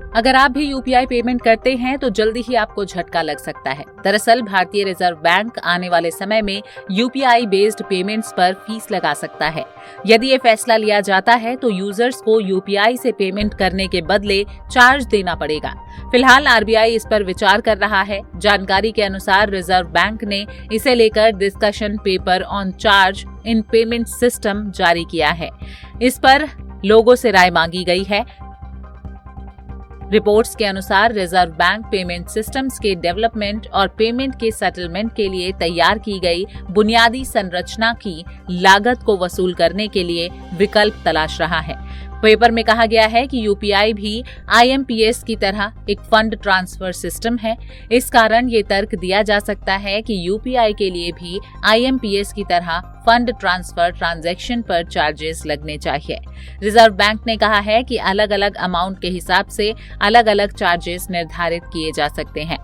अगर आप भी यूपीआई पेमेंट करते हैं तो जल्दी ही आपको झटका लग सकता है। दरअसल भारतीय रिजर्व बैंक आने वाले समय में यूपीआई बेस्ड पेमेंट्स पर फीस लगा सकता है। यदि ये फैसला लिया जाता है तो यूजर्स को यूपीआई से पेमेंट करने के बदले चार्ज देना पड़ेगा। फिलहाल आरबीआई इस पर विचार कर रहा है। जानकारी के अनुसार रिजर्व बैंक ने इसे लेकर discussion paper on charge in payment system जारी किया है। इस पर लोगों से राय मांगी गई है। रिपोर्ट्स के अनुसार रिजर्व बैंक पेमेंट सिस्टम्स के डेवलपमेंट और पेमेंट के सेटलमेंट के लिए तैयार की गई बुनियादी संरचना की लागत को वसूल करने के लिए विकल्प तलाश रहा है। पेपर में कहा गया है कि यूपीआई भी आईएमपीएस की तरह एक फंड ट्रांसफर सिस्टम है। इस कारण ये तर्क दिया जा सकता है कि यूपीआई के लिए भी आईएमपीएस की तरह फंड ट्रांसफर ट्रांजैक्शन पर चार्जेस लगने चाहिए। रिजर्व बैंक ने कहा है कि अलग अलग अमाउंट के हिसाब से अलग अलग चार्जेस निर्धारित किए जा सकते हैं।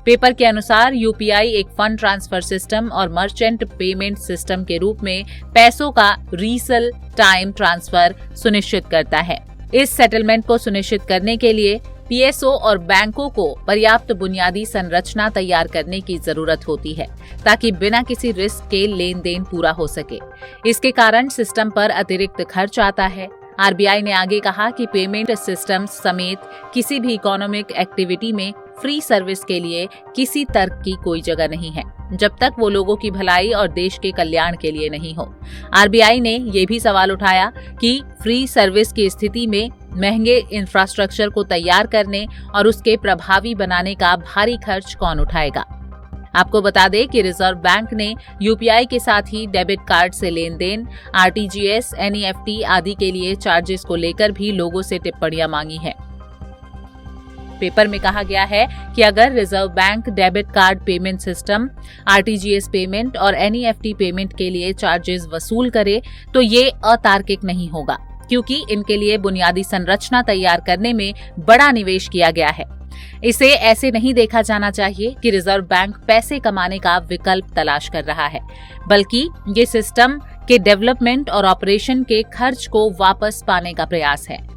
पेपर के अनुसार यूपीआई एक फंड ट्रांसफर सिस्टम और मर्चेंट पेमेंट सिस्टम के रूप में पैसों का रीसल टाइम ट्रांसफर सुनिश्चित करता है। इस सेटलमेंट को सुनिश्चित करने के लिए पीएसओ और बैंकों को पर्याप्त बुनियादी संरचना तैयार करने की जरूरत होती है ताकि बिना किसी रिस्क के लेन देन पूरा हो सके। इसके कारण सिस्टम पर अतिरिक्त खर्च आता है। आरबीआई ने आगे कहा कि पेमेंट सिस्टम समेत किसी भी इकोनॉमिक एक्टिविटी में फ्री सर्विस के लिए किसी तर्क की कोई जगह नहीं है जब तक वो लोगों की भलाई और देश के कल्याण के लिए नहीं हो। आरबीआई ने ये भी सवाल उठाया कि फ्री सर्विस की स्थिति में महंगे इंफ्रास्ट्रक्चर को तैयार करने और उसके प्रभावी बनाने का भारी खर्च कौन उठाएगा। आपको बता दें कि रिजर्व बैंक ने यूपीआई के साथ ही डेबिट कार्ड से लेन देन, आरटीजीएस, एनईएफटी आदि के लिए चार्जेस को लेकर भी लोगों से टिप्पणियां मांगी है। पेपर में कहा गया है कि अगर reserve bank debit card payment system, RTGS payment और एनईएफटी पेमेंट के लिए चार्जेस वसूल करे तो ये अतार्किक नहीं होगा, क्योंकि इनके लिए बुनियादी संरचना तैयार करने में बड़ा निवेश किया गया है। इसे ऐसे नहीं देखा जाना चाहिए कि रिजर्व बैंक पैसे कमाने का विकल्प तलाश कर रहा है, बल्कि ये सिस्टम के डेवलपमेंट और ऑपरेशन के खर्च को वापस पाने का प्रयास है।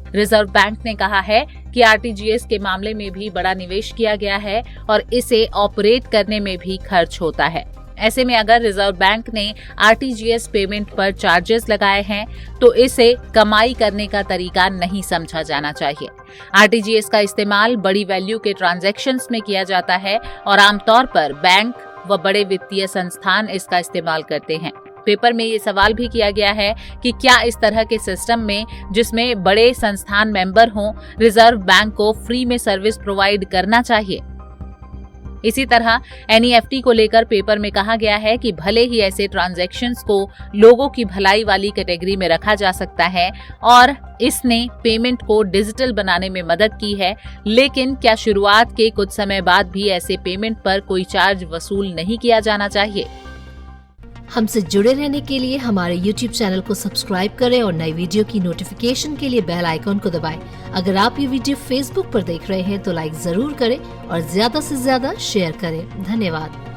रिजर्व बैंक ने कहा है कि आरटीजीएस के मामले में भी बड़ा निवेश किया गया है और इसे ऑपरेट करने में भी खर्च होता है। ऐसे में अगर रिजर्व बैंक ने आरटीजीएस पेमेंट पर चार्जेस लगाए हैं तो इसे कमाई करने का तरीका नहीं समझा जाना चाहिए। आरटीजीएस का इस्तेमाल बड़ी वैल्यू के ट्रांजैक्शंस में किया जाता है और आमतौर पर बैंक व बड़े वित्तीय संस्थान इसका इस्तेमाल करते हैं। पेपर में ये सवाल भी किया गया है कि क्या इस तरह के सिस्टम में, जिसमें बड़े संस्थान मेंबर हों, रिजर्व बैंक को फ्री में सर्विस प्रोवाइड करना चाहिए। इसी तरह एनईएफटी को लेकर पेपर में कहा गया है कि भले ही ऐसे ट्रांजैक्शंस को लोगों की भलाई वाली कैटेगरी में रखा जा सकता है और इसने पेमेंट को डिजिटल बनाने में मदद की है, लेकिन क्या शुरुआत के कुछ समय बाद भी ऐसे पेमेंट पर कोई चार्ज वसूल नहीं किया जाना चाहिए। हमसे जुड़े रहने के लिए हमारे YouTube चैनल को सब्सक्राइब करें और नई वीडियो की नोटिफिकेशन के लिए बेल आइकॉन को दबाएं। अगर आप ये वीडियो Facebook पर देख रहे हैं तो लाइक जरूर करें और ज्यादा से ज्यादा शेयर करें। धन्यवाद।